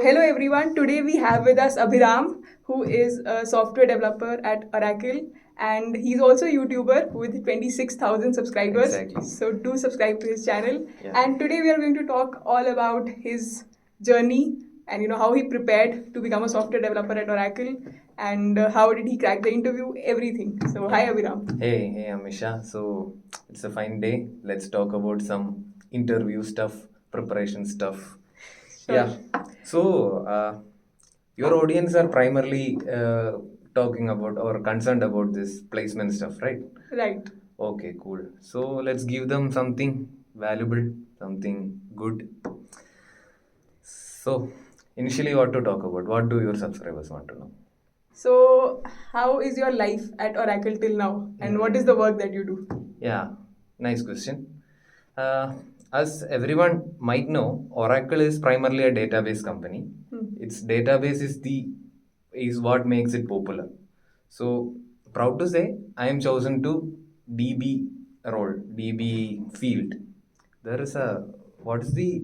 Hello everyone. Today we have with us Abhiram, who is a software developer at Oracle, and he's also a YouTuber with 26,000 subscribers. Exactly. So do subscribe to his channel. Yeah. And today we are going to talk all about his journey and how he prepared to become a software developer at Oracle and how did he crack the interview, everything. So hi Abhiram. Hey, Amisha. So it's a fine day. Let's talk about some interview stuff, preparation stuff. Sure. Yeah. So your audience are primarily talking about or concerned about this placement stuff, right? Right. Okay, cool. So let's give them something valuable, something good. So initially, what to talk about? What do your subscribers want to know? So how is your life at Oracle till now and what is the work that you do? Yeah, nice question. As everyone might know, Oracle is primarily a database company. Its database is what makes it popular. So proud to say, I am chosen to DB role, DB field. There is a what is the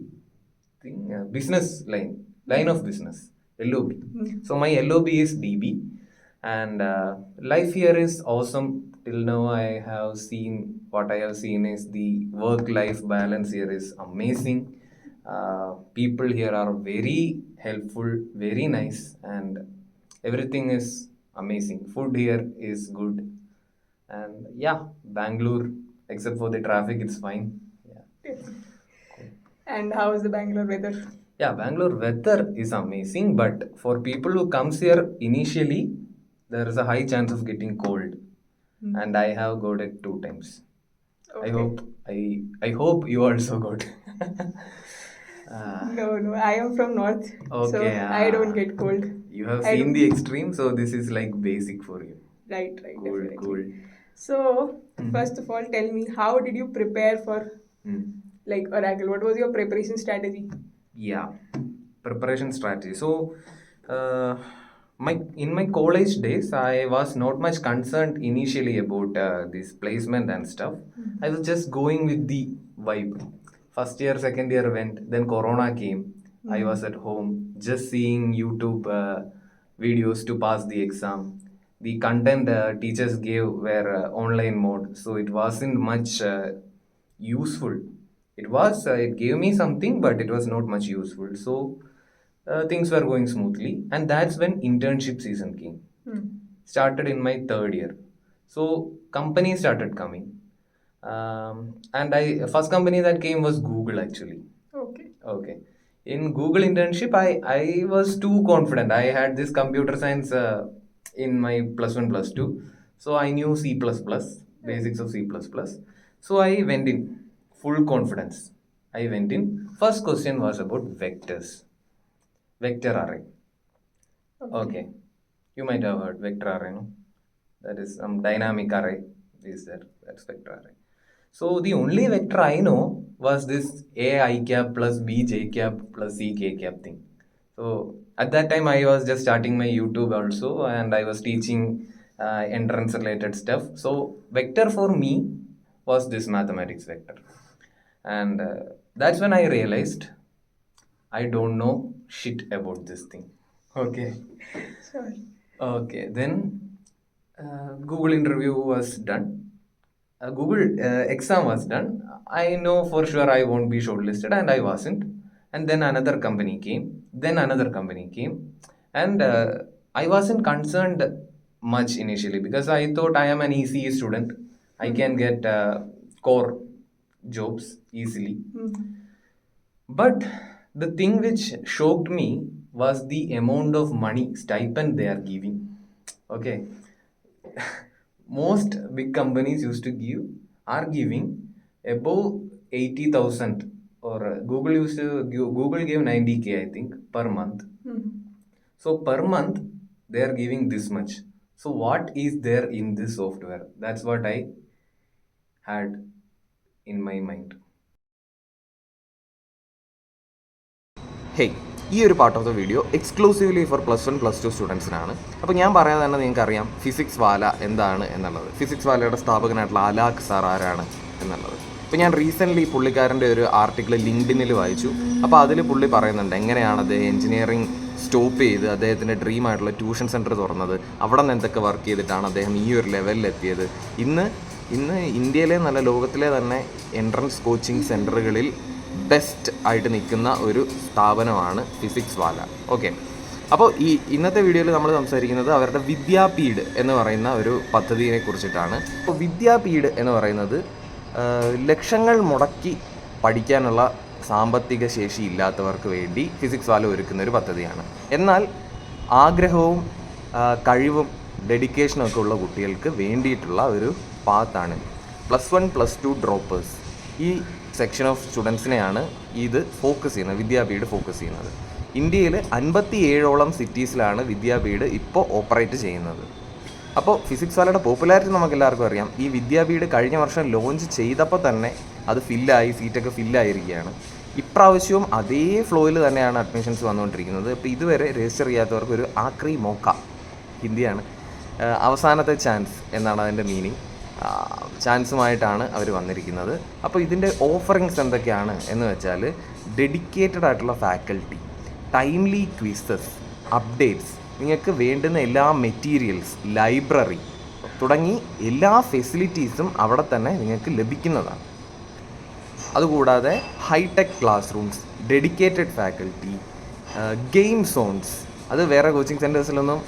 thing? Business line of business, LOB. So my LOB is DB, and life here is awesome. Till now, I have seen what I have seen is the work-life balance here is amazing. People here are very helpful, very nice, and everything is amazing. Food here is good, and yeah, Bangalore, except for the traffic, it's fine. Yeah. And how is the Bangalore weather? Yeah, Bangalore weather is amazing, but for people who comes here initially, there is a high chance of getting cold, and I have got it 2 times. Okay. I hope you also got. No, I am from north, so Okay, I don't get cold. You have I seen don't- the extreme, so this is like basic for you. Right, Cool, definitely. cool. So, first of all, tell me, how did you prepare for like Oracle? What was your preparation strategy? Yeah, preparation strategy. So, in my college days, I was not much concerned initially about this placement and stuff. I was just going with the vibe. First year, second year went, then Corona came. I was at home just seeing YouTube videos to pass the exam. The content teachers gave were online mode, so it wasn't much useful. It gave me something, but it was not much useful. So things were going smoothly, and that's when internship season came. Started in my third year, so companies started coming, and I first company that came was Google actually. Okay. Okay. In Google internship, I was too confident. I had this computer science in my plus one, plus two. So I knew C++, basics of C++. So I went in full confidence. I went in. First question was about vectors. Vector array. Okay. You might have heard vector array, no? That is some dynamic array is there. That's vector array. So the only vector I know was this A I cap plus B J cap plus C K cap thing. So at that time I was just starting my YouTube also, and I was teaching entrance related stuff. So vector for me was this mathematics vector, and that's when I realized I don't know shit about this thing. Okay. Sure. Okay, then Google interview was done. Google exam was done. I know for sure I won't be shortlisted, and I wasn't. And then another company came. Then another company came, and I wasn't concerned much initially because I thought I am an ECE student. I can get core jobs easily. But the thing which shocked me was the amount of money stipend they are giving. Okay. Most big companies used to give are giving above 80,000, or Google gave 90K I think per month. So per month they are giving this much. So what is there in this software? That's what I had in my mind. Hey, ഈ ഒരു part of the video exclusively for plus one plus two സ്റ്റുഡൻസിനാണ്. അപ്പോൾ ഞാൻ പറയാതെ തന്നെ നിങ്ങൾക്കറിയാം physics വാല എന്താണ് എന്നുള്ളത്, ഫിസിക്സ് വാലയുടെ സ്ഥാപകനായിട്ടുള്ള അലാഖ് സാർ ആരാണ് എന്നുള്ളത്. ഇപ്പോൾ ഞാൻ റീസെൻ്റ്ലി പുള്ളിക്കാരൻ്റെ ഒരു ആർട്ടിക്കിൾ ലിങ്ക്ഡിനിൽ വായിച്ചു. അപ്പോൾ അതിൽ പുള്ളി പറയുന്നുണ്ട് എങ്ങനെയാണ് അദ്ദേഹം എഞ്ചിനീയറിംഗ് സ്റ്റോപ്പ് ചെയ്ത് അദ്ദേഹത്തിൻ്റെ ഡ്രീം ആയിട്ടുള്ള ട്യൂഷൻ സെൻറ്റർ തുറന്നത്, അവിടെ നിന്ന് എന്തൊക്കെ വർക്ക് ചെയ്തിട്ടാണ് അദ്ദേഹം ഈ ഒരു ലെവലിലെത്തിയത്. ഇന്ന് ഇന്ത്യയിലെ നല്ല ലോകത്തിലെ തന്നെ എൻട്രൻസ് കോച്ചിങ് സെൻറ്ററുകളിൽ ബെസ്റ്റ് ആയിട്ട് നിൽക്കുന്ന ഒരു സ്ഥാപനമാണ് ഫിസിക്സ് വാല. ഓക്കെ, അപ്പോൾ ഈ ഇന്നത്തെ വീഡിയോയിൽ നമ്മൾ സംസാരിക്കുന്നത് അവരുടെ വിദ്യാപീഠ് എന്ന് പറയുന്ന ഒരു പദ്ധതിയെ കുറിച്ചിട്ടാണ്. അപ്പോൾ വിദ്യാപീഠ് എന്ന് പറയുന്നത് ലക്ഷങ്ങൾ മുടക്കി പഠിക്കാനുള്ള സാമ്പത്തിക ശേഷി ഇല്ലാത്തവർക്ക് വേണ്ടി ഫിസിക്സ് വാല ഒരുക്കുന്ന ഒരു പദ്ധതിയാണ്. എന്നാൽ ആഗ്രഹവും കഴിവും ഡെഡിക്കേഷനും ഒക്കെ ഉള്ള കുട്ടികൾക്ക് വേണ്ടിയിട്ടുള്ള ഒരു പാത്താണ്. +1 +2 ഡ്രോപ്പേഴ്സ്, ഈ സെക്ഷൻ ഓഫ് സ്റ്റുഡൻസിനെയാണ് ഇത് ഫോക്കസ് ചെയ്യുന്നത്, വിദ്യാപീഠ് ഫോക്കസ് ചെയ്യുന്നത്. ഇന്ത്യയിൽ 57ഓളം സിറ്റീസിലാണ് വിദ്യാപീഠ് ഇപ്പോൾ ഓപ്പറേറ്റ് ചെയ്യുന്നത്. അപ്പോൾ ഫിസിക്സ് വാലയുടെ പോപ്പുലാരിറ്റി നമുക്ക് എല്ലാവർക്കും അറിയാം. ഈ വിദ്യാപീഠ് കഴിഞ്ഞ വർഷം ലോഞ്ച് ചെയ്തപ്പോൾ തന്നെ അത് ഫില്ലായി, സീറ്റൊക്കെ ഫില്ലായിരിക്കുകയാണ്. ഇപ്രാവശ്യവും അതേ ഫ്ലോയിൽ തന്നെയാണ് അഡ്മിഷൻസ് വന്നുകൊണ്ടിരിക്കുന്നത്. ഇപ്പോൾ ഇതുവരെ രജിസ്റ്റർ ചെയ്യാത്തവർക്ക് ഒരു ആക്രി മോക്ക, ഹിന്ദിയാണ്, അവസാനത്തെ ചാൻസ് എന്നാണ് അതിൻ്റെ മീനിങ്. ചാൻസുമായിട്ടാണ് അവർ വന്നിരിക്കുന്നത്. അപ്പോൾ ഇതിൻ്റെ ഓഫറിങ്സ് എന്തൊക്കെയാണ് എന്ന് വെച്ചാൽ ഡെഡിക്കേറ്റഡ് ആയിട്ടുള്ള ഫാക്കൽറ്റി, ടൈംലി ക്വിസസ്, അപ്ഡേറ്റ്സ്, നിങ്ങൾക്ക് വേണ്ടുന്ന എല്ലാ മെറ്റീരിയൽസ്, ലൈബ്രറി തുടങ്ങി എല്ലാ ഫെസിലിറ്റീസും അവിടെ തന്നെ നിങ്ങൾക്ക് ലഭിക്കുന്നതാണ്. അതുകൂടാതെ hi-tech classrooms, dedicated faculty, game zones, അത് വേറെ കോച്ചിങ് സെൻറ്റേഴ്സിലൊന്നും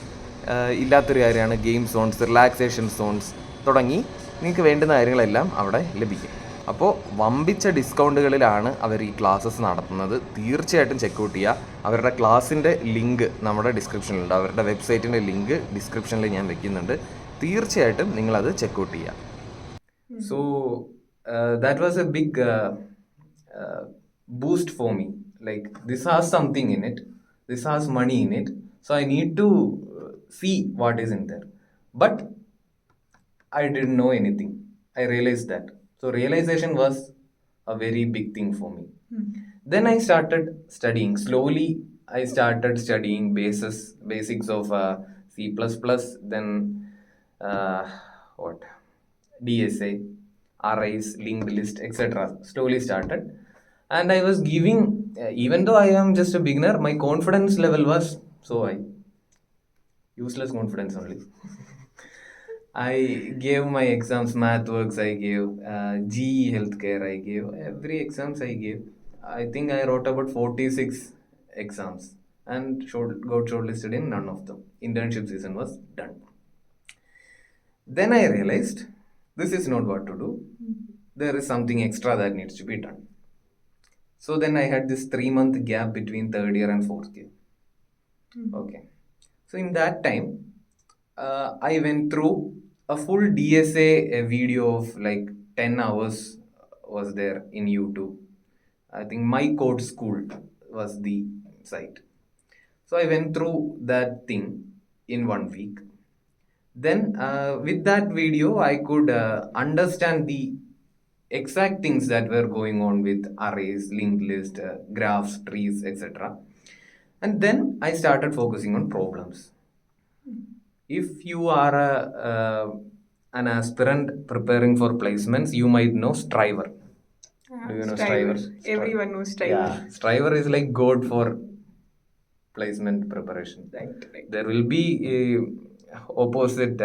ഇല്ലാത്തൊരു കാര്യമാണ്. ഗെയിം സോൺസ്, റിലാക്സേഷൻ സോൺസ് തുടങ്ങി നിങ്ങൾക്ക് വേണ്ടുന്ന കാര്യങ്ങളെല്ലാം അവിടെ ലഭിക്കും. അപ്പോൾ വമ്പിച്ച ഡിസ്കൗണ്ടുകളിലാണ് അവർ ഈ ക്ലാസ്സസ് നടത്തുന്നത്. തീർച്ചയായിട്ടും ചെക്കൗട്ട് ചെയ്യുക. അവരുടെ ക്ലാസ്സിൻ്റെ ലിങ്ക് നമ്മുടെ ഡിസ്ക്രിപ്ഷനിലുണ്ട്. അവരുടെ വെബ്സൈറ്റിൻ്റെ ലിങ്ക് ഡിസ്ക്രിപ്ഷനിൽ ഞാൻ വെക്കുന്നുണ്ട്. തീർച്ചയായിട്ടും നിങ്ങളത് ചെക്കൗട്ട് ചെയ്യുക. So that was a big boost for me. Like, this has something in it, this has money in it, so I need to see what is in there. But I didn't know anything. I realized that. So realization was a very big thing for me. Then I started studying. Slowly I started studying basics of C++, then DSA, arrays, linked list, etc. Slowly started. And I was giving, even though I am just a beginner, my confidence level was so high. Useless confidence only. I gave my exams, math works I gave, GE healthcare I gave, every exams I gave. I think I wrote about 46 exams and got shortlisted in none of them. Internship season was done. Then I realized this is not what to do. There is something extra that needs to be done. So then I had this 3-month gap between third year and fourth year. Okay. So in that time, I went through a full DSA video of like 10 hours was there in YouTube. I think My Code School was the site. So I went through that thing in 1 week. Then with that video, I could understand the exact things that were going on with arrays, linked list, graphs, trees, etc. And then I started focusing on problems. If you are an aspirant preparing for placements, you might know Striver. Do you know Striver? Everyone knows Striver. Yeah, Striver is like God for placement preparation. Right. There will be opposite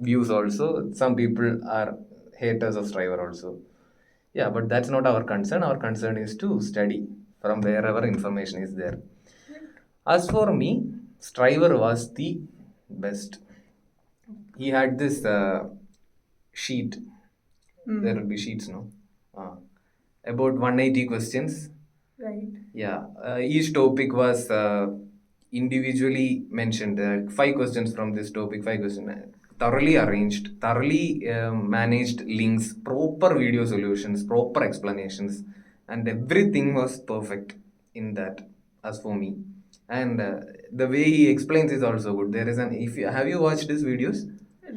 views also. Some people are haters of Striver also. Yeah, but that's not our concern. Our concern is to study from wherever information is there. As for me, Striver was the best. He had this sheet. There will be sheets, no? About 180 questions. Right. Yeah. Each topic was individually mentioned. 5 questions from this topic, 5 questions. Thoroughly arranged, thoroughly managed links, proper video solutions, proper explanations, and everything was perfect in that, as for me. And the way he explains is also good. There is have you watched his videos?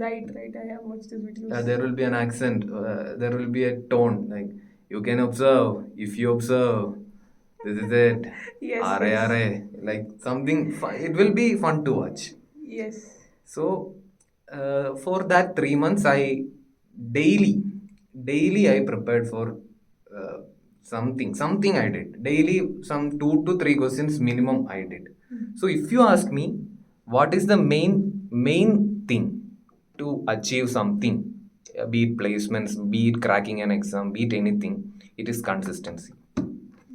Right. I have watched his videos. There will be an accent, there will be a tone, like you can observe, if you observe, this is it. Yes. Array, like something it will be fun to watch. Yes. So for that 3 months, I daily I prepared for something I did daily. Some 2 to 3 questions minimum I did. So if you ask me, what is the main thing to achieve something, be it placements, be it cracking an exam, be it anything, it is consistency.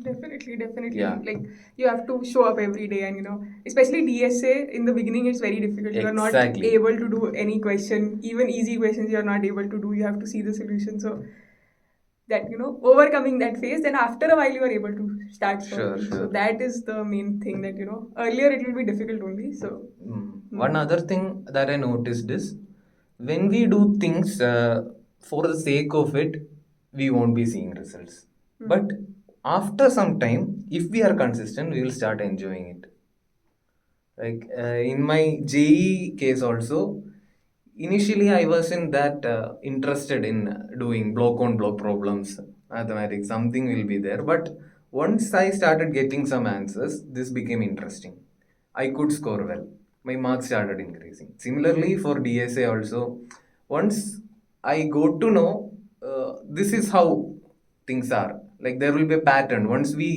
Definitely. Yeah. Like you have to show up every day, and especially DSA in the beginning, it's very difficult. You are not Exactly. able to do any question, even easy questions. You are not able to do. You have to see the solution. So that overcoming that phase, then after a while you are able to start Sure, solving. So sure. that is the main thing that earlier it will be difficult only. So One other thing that I noticed is when we do things for the sake of it, we won't be seeing results. But after some time, if we are consistent, we will start enjoying it. Like in my JE case also, initially I wasn't that interested in doing block on block problems, mathematics, something will be there. But once I started getting some answers, this became interesting. I could score well. My marks started increasing. Similarly for DSA also, once I got to know this is how things are. Like there will be a pattern. Once we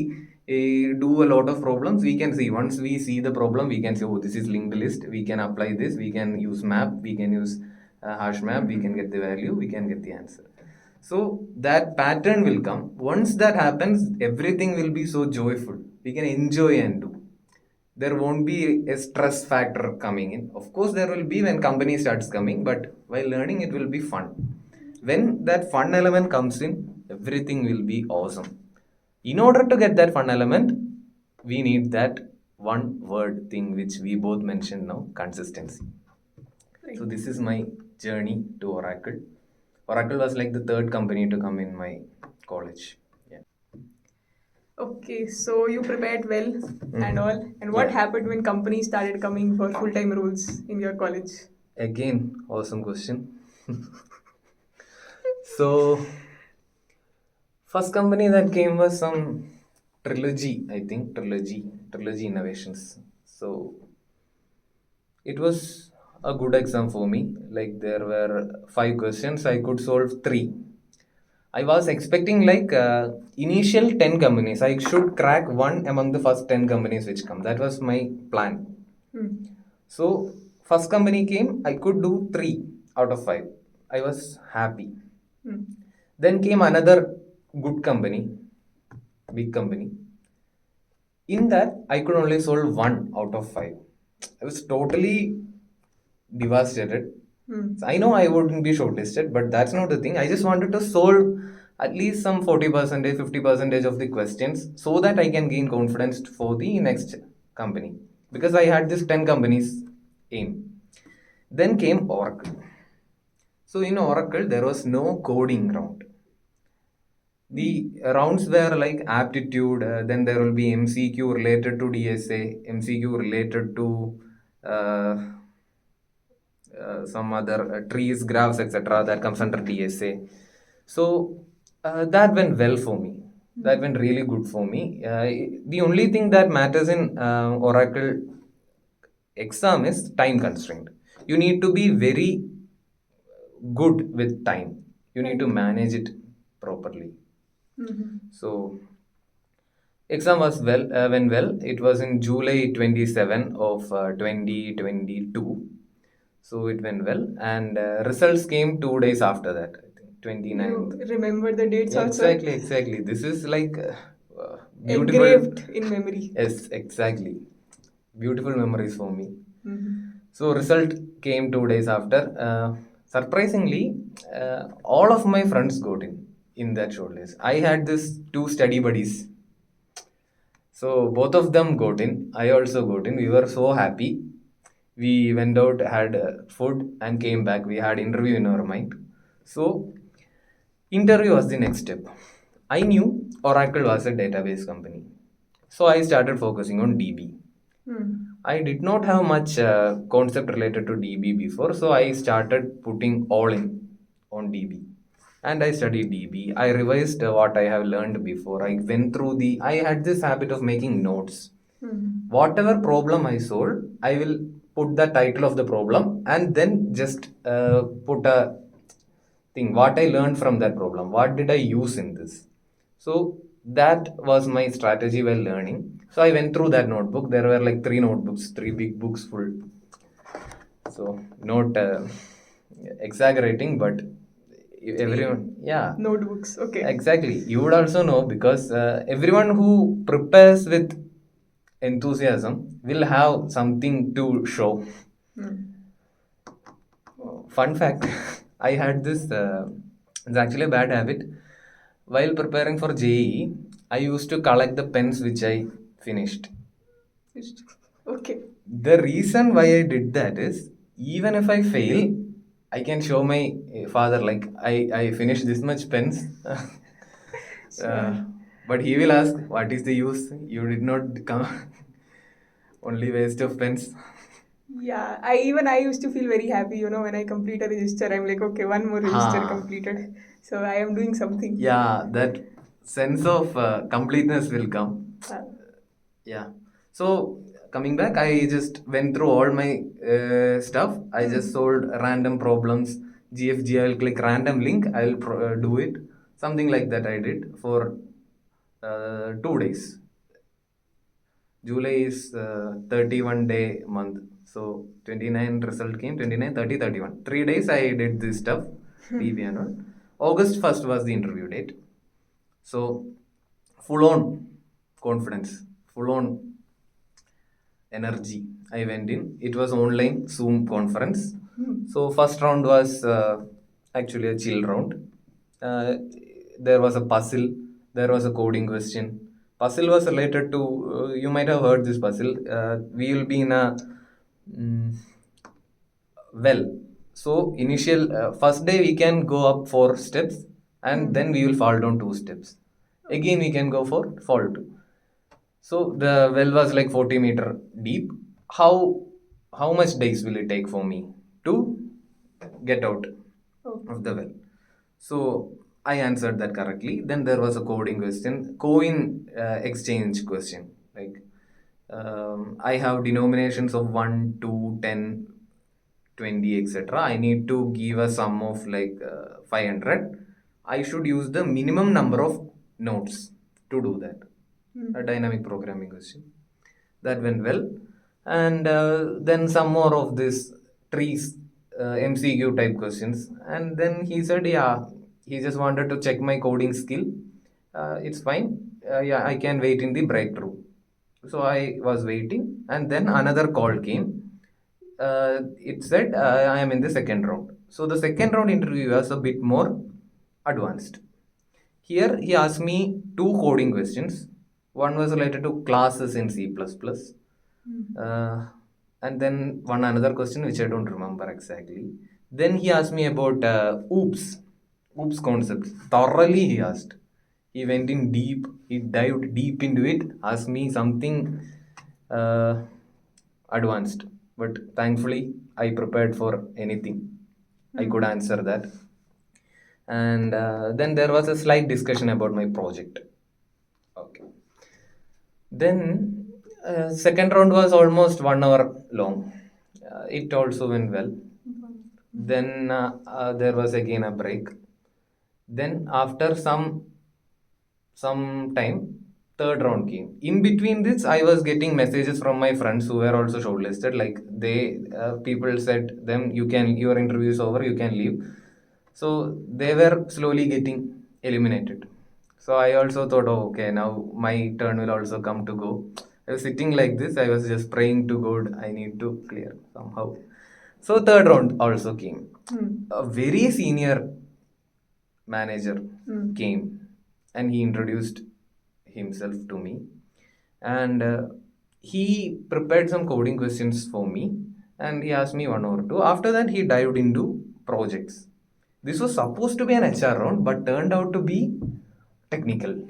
do a lot of problems, we can see. Once we see the problem, we can say, oh, this is linked list. We can apply this. We can use map. We can use hash map. We can get the value. We can get the answer. So that pattern will come. Once that happens, everything will be so joyful. We can enjoy and do. There won't be a stress factor coming in. Of course, there will be when company starts coming, but while learning, it will be fun. When that fun element comes in, everything will be awesome. In order to get that fun element, we need that one word thing which we both mentioned now, consistency. So this is my journey to Oracle. Oracle was like the third company to come in my college. Yeah. okay, so you prepared well and all, and what Yeah. happened when companies started coming for full-time roles in your college? Again, awesome question. So, first company that came was some Trilogy, I think. Trilogy Innovations. So, it was a good exam for me. Like, there were 5 questions, I could solve 3. I was expecting like initial 10 companies. I should crack one among the first 10 companies which come. That was my plan. So, first company came, I could do 3 out of 5. I was happy. Then came another good company, big company. In that, I could only solve 1 out of 5. I was totally devastated. So I know I wouldn't be shortlisted, but that's not the thing. I just wanted to solve at least some 40%, 50% of the questions so that I can gain confidence for the next company. Because I had this 10 companies aim. Then came Oracle. So in Oracle, there was no coding round. The rounds were like aptitude, then there will be MCQ related to DSA, MCQ related to uh, some other trees, graphs, etc. that comes under DSA. So that went well for me. That went really good for me. The only thing that matters in Oracle exam is time constraint. You need to be very good with time. You need to manage it properly. So exam was went well. It was in July 27 of 2022. So it went well, and results came 2 days after that. I think 29th. You remember the dates Yeah, also? exactly. This is like beautiful. Engraved in memory. Yes, exactly. Beautiful memories for me. So result came 2 days after. Surprisingly, all of my friends got in that shortlist. I had this 2 study buddies. So both of them got in. I also got in. We were so happy. We went out, had food, and came back. We had interview in our mind. So interview was the next step. I knew Oracle was a database company. So I started focusing on DB. I did not have much concept related to DB before, so I started putting all in on DB. And I studied DB. I revised what I have learned before. I went through I had this habit of making notes. Whatever problem I solved, I will put the title of the problem and then just put a thing, what I learned from that problem, what did I use in this. So that was my strategy while learning. So I went through that notebook. There were like 3 notebooks, 3 big books full. So not exaggerating, but everyone, yeah, Notebooks. Okay. exactly. You would also know because everyone who prepares with enthusiasm will have something to show. Hmm. Fun fact, I had this, it's actually a bad habit. While preparing for JEE, I used to collect the pens which I finished. Okay. The reason why I did that is even if I fail, I can show my father, like, I finished this much pens. Sure. But he will ask, what is the use? You did not come. Only waste of pens. Yeah, I used to feel very happy, when I complete a register. I'm like, okay, one more register Ha. completed. So I am doing something. Yeah, that sense of completeness will come. Uh, Yeah. So coming back, I just went through all my stuff. I just solved random problems. GFG, I'll click random link. I'll do it. Something like that I did for 2 days. July is 31-day month. So 29 result came, 29, 30, 31. 3 days I did this stuff, PB and all. August 1st was the interview date. So full on confidence, full on energy. I went in. It was online Zoom conference. So first round was actually a chill round. There was a puzzle. There was a coding question. Puzzle was related to you might have heard this puzzle. We will be in a mm, well. So initial first day we can go up 4 steps and then we will fall down 2 steps. Again we can go for fall 2. So the well was like 40-meter deep. How much days will it take for me to get out oh. of the well? So I answered that correctly. Then there was a coding question, coin exchange question. Like I have denominations of 1, 2, 10, 20, etc. I need to give a sum of like 500. I should use the minimum number of notes to do that. A dynamic programming question. That went well. And then some more of this trees, MCQ type questions. And then he said, yeah, he just wanted to check my coding skill. It's fine. Yeah, I can wait in the breakthrough. So I was waiting. And then another call came. It said, I am in the second round. So the second round interview was a bit more advanced. Here he asked me 2 coding questions. One was related to classes in C++. And then one another question which I don't remember exactly. Then he asked me about OOPS concepts. Thoroughly he asked. He went in deep. He dived deep into it. Asked me something advanced. But thankfully I prepared for anything. I could answer that. And then there was a slight discussion about my project. Okay. Then second round was almost 1 hour long. It also went well. Then there was again a break. Then after some time, third round came. In between this, I was getting messages from my friends who were also shortlisted. Like people said them, your interview is over, you can leave. So they were slowly getting eliminated. So I also thought, oh, okay, now my turn will also come to go. I was sitting like this. I was just praying to God. I need to clear somehow. So third round also came. A very senior manager came and he introduced himself to me. And he prepared some coding questions for me. And he asked me 1 or 2. After that, he dived into projects. This was supposed to be an HR round, but turned out to be technical.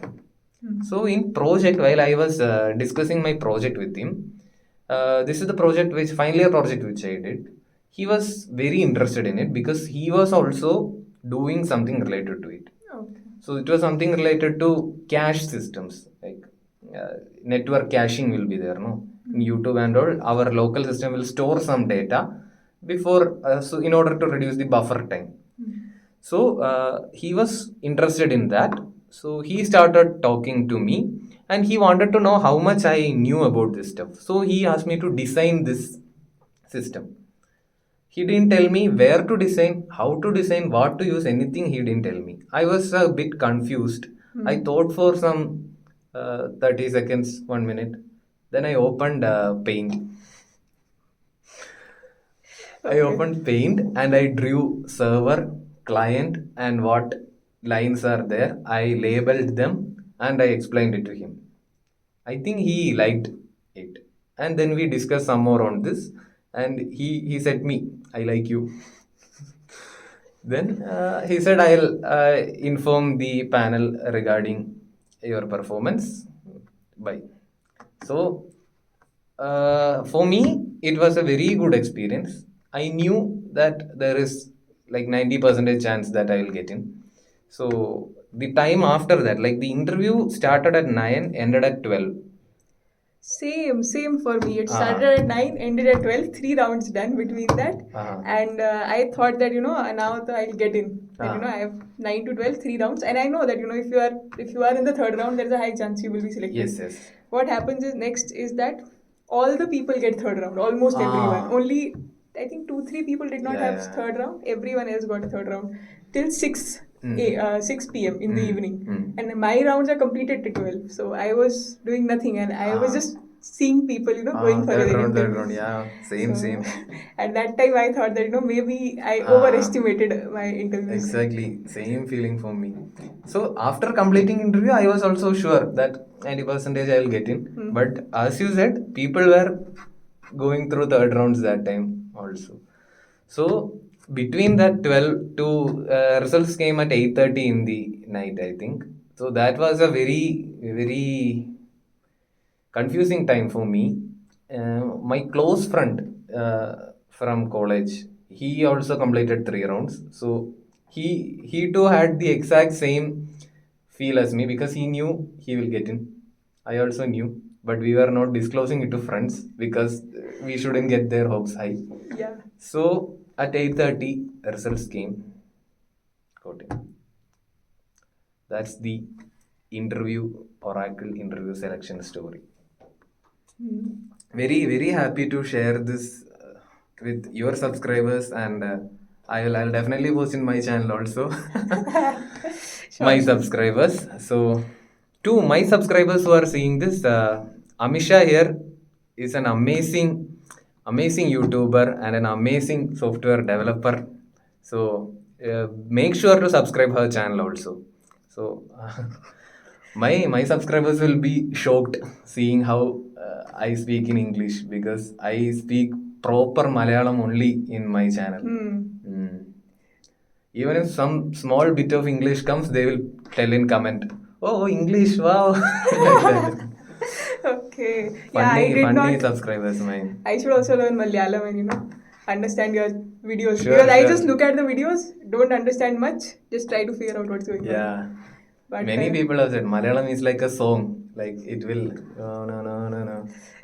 So in project, while I was discussing my project with him, this is the project which finally a project which I did. He was very interested in it because he was also doing something related to it. Okay. So it was something related to cache systems, like network caching will be there, no? In YouTube and all, our local system will store some data before, so in order to reduce the buffer time. So he was interested in that. So he started talking to me and he wanted to know how much I knew about this stuff. So he asked me to design this system. He didn't tell me where to design, how to design, what to use, anything he didn't tell me. I was a bit confused. I thought for some 30 seconds, 1 minute. Then I opened Paint. I opened Paint and I drew server, client, and what lines are there. I labeled them and I explained it to him. I think he liked it. And then we discussed some more on this. And he said me, I like you. Then he said, I'll inform the panel regarding your performance. Bye. So, for me, it was a very good experience. I knew that there is like 90% chance that I will get in. So, the time after that, like the interview started at 9, ended at 12. Same for me. It Uh-huh. started at 9, ended at 12, 3 rounds done between that. Uh-huh. And I thought that, now I'll get in. That, I have 9 to 12, 3 rounds. And I know that, if you are in the third round, there's a high chance you will be selected. Yes. What happens is next is that all the people get third round, almost everyone. Only, I think 2-3 people did not have third round. Everyone else got a third round till 6 p.m. in the evening. And my rounds are completed to 12. So I was doing nothing and I was just seeing people, going for Third their round, interviews. yeah. Same. At that time, I thought that, maybe I overestimated my interviews. Exactly, same feeling for me. So after completing interview, I was also sure that 90% I will get in. But as you said, people were going through third rounds that time also. So between that 12 to results came at 8:30 in the night, I think. So that was a very confusing time for me. My close friend from college, he also completed 3 rounds. So he too had the exact same feel as me because he knew he will get in. I also knew, but we were not disclosing it to friends because we shouldn't get their hopes high. Yeah. So at 8:30, results came. Got in. That's the Oracle interview selection story. Very happy to share this with your subscribers, and I'll definitely post in my channel also. My subscribers. So to my subscribers who are seeing this, Amisha here is an amazing YouTuber and an amazing software developer. So make sure to subscribe her channel also. So my subscribers will be shocked seeing how I speak in English because I speak proper Malayalam only in my channel. Even if some small bit of English comes, they will tell in comment, "Oh, English, wow!" Like that. Okay. I did Funny not. subscribers, mine. I should also learn Malayalam and understand your videos Sure, because I sure. just look at the videos, don't understand much, just try to figure out what's going on. Yeah. But Many people have said Malayalam is like a song. Like it will. Oh, no.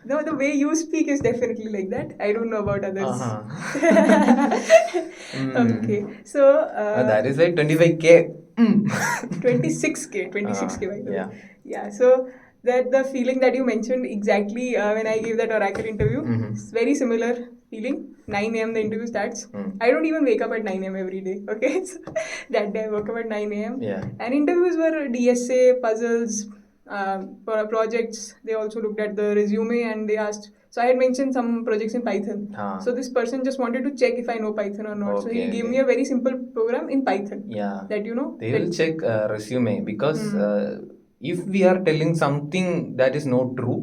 No, the way you speak is definitely like that. I don't know about others. Okay, so That is like 25K. 26K by the way. Yeah. Yeah, so that the feeling that you mentioned exactly when I gave that Oracle interview, it's very similar feeling. 9 a.m. the interview starts. I don't even wake up at 9 a.m. every day. Okay, so that day I woke up at 9 a.m. Yeah. And interviews were DSA, puzzles, for projects. They also looked at the resume and they asked. So I had mentioned some projects in Python. So this person just wanted to check if I know Python or not. So he gave me a very simple program in Python. Yeah. That They will check resume because if we are telling something that is not true,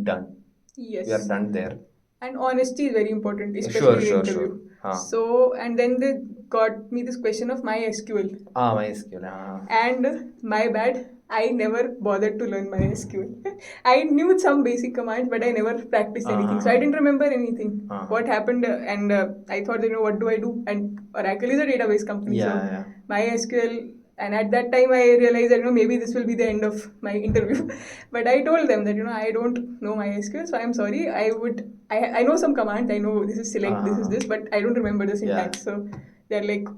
done. Yes. We are done there. And honesty is very important, especially in interview. So, and then they got me this question of MySQL. MySQL. And my bad, I never bothered to learn MySQL. I knew some basic commands, but I never practiced anything. So I didn't remember anything. What happened, and I thought, what do I do? And Oracle is a database company. So MySQL. And at that time, I realized that maybe this will be the end of my interview. But I told them that I don't know MySQL, so I'm sorry. I know some commands. I know this is select, this is this, but I don't remember the syntax. So they're like,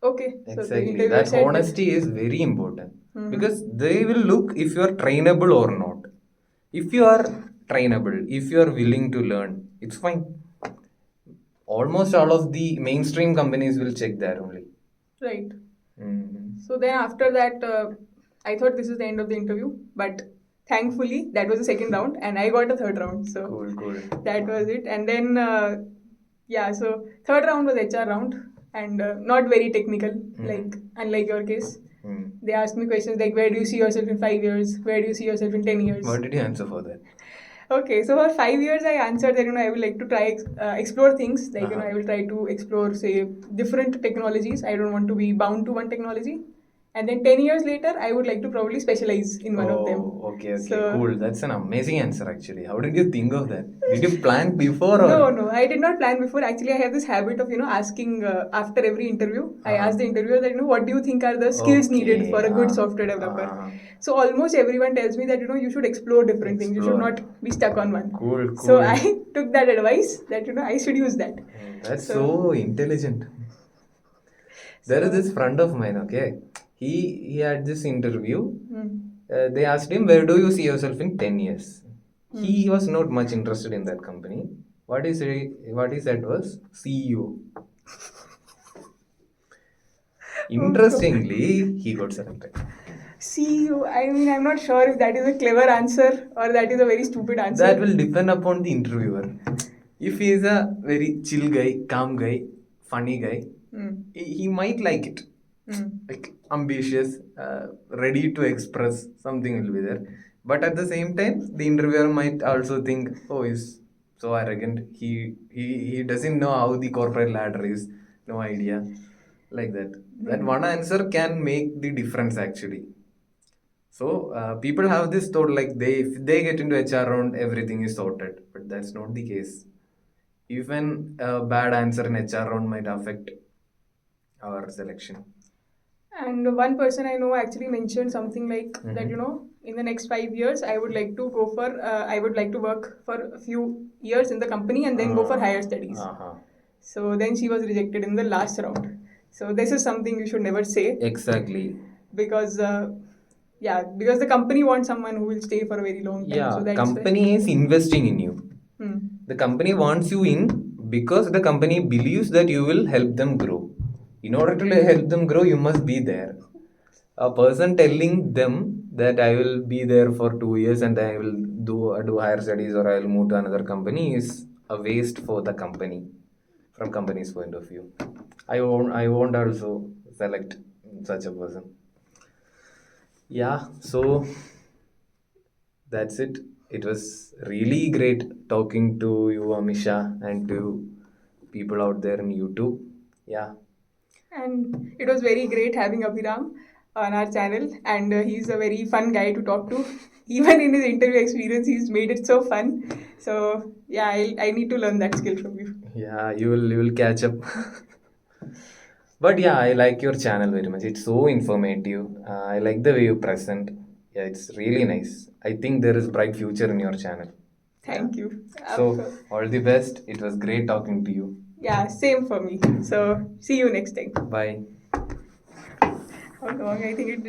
okay. Exactly. So that honesty is very important. because they will look if you are trainable or not. If you are trainable, if you are willing to learn, it's fine. Almost all of the mainstream companies will check that only. Right. Mhm. So then after that, I thought this is the end of the interview, but thankfully that was the second round, and I got a third round. So Cool. that was it. And then yeah, so third round was HR round, and not very technical, like unlike your case. Hmm. They asked me questions like, where do you see yourself in 5 years? Where do you see yourself in 10 years? What did you answer for that? Okay, so for 5 years, I answered that I would like to try explore things. Like Uh-huh. I will try to explore, say, different technologies. I don't want to be bound to one technology. And then 10 years later, I would like to probably specialize in one of them. Okay, So- cool. That's an amazing answer actually. How did you think of that? Did you plan before or? No, I did not plan before. Actually, I have this habit of asking after every interview. I Uh-huh. ask the interviewer that what do you think are the skills needed Okay, for a good uh-huh. software developer. Uh-huh. So almost everyone tells me that you should explore different things. You should Explore. not be stuck on one. Cool. So I took that advice that I should use that. That's So- so intelligent. There is this friend of mine, okay? He had this interview. Hmm. They asked him, where do you see yourself in 10 years? He was not much interested in that company. What he said was CEO. Interestingly, he got selected. CEO. I mean, I'm not sure if that is a clever answer or that is a very stupid answer. That will depend upon the interviewer. If he is a very chill guy, calm guy, funny guy, Hmm. he might like it. Hmm. Like ambitious, ready to express, something will be there. But at the same time, the interviewer might also think, oh, he's so arrogant. He doesn't know how the corporate ladder is. No idea. Like that. That one answer can make the difference actually. So people have this thought like if they get into HR round, everything is sorted. But that's not the case. Even a bad answer in HR round might affect our selection. And one person I know actually mentioned something like that, in the next 5 years, I would like to I would like to work for a few years in the company and then go for higher studies. Uh-huh. So then she was rejected in the last round. So this is something you should never say Exactly. because, because the company wants someone who will stay for a very long time. Yeah, So that's company is investing in you. Hmm. The company wants you in because the company believes that you will help them grow. In order to help them grow, you must be there. A person telling them that I will be there for 2 years and I will do higher studies or I will move to another company is a waste for the company from company's point of view. I won't also select such a person. Yeah, so that's it. It was really great talking to you, Amisha, and to people out there in YouTube. Yeah. And it was very great having Abhiram on our channel, and he's a very fun guy to talk to. Even in his interview experience, he's made it so fun. So yeah, I need to learn that skill from you. Yeah, you will catch up. But yeah, I like your channel very much. It's so informative. I like the way you present. Yeah, it's really nice. I think there is bright future in your channel. Thank you. So all the best. It was great talking to you. Yeah, same for me. So see you next time. Bye. How long? I think it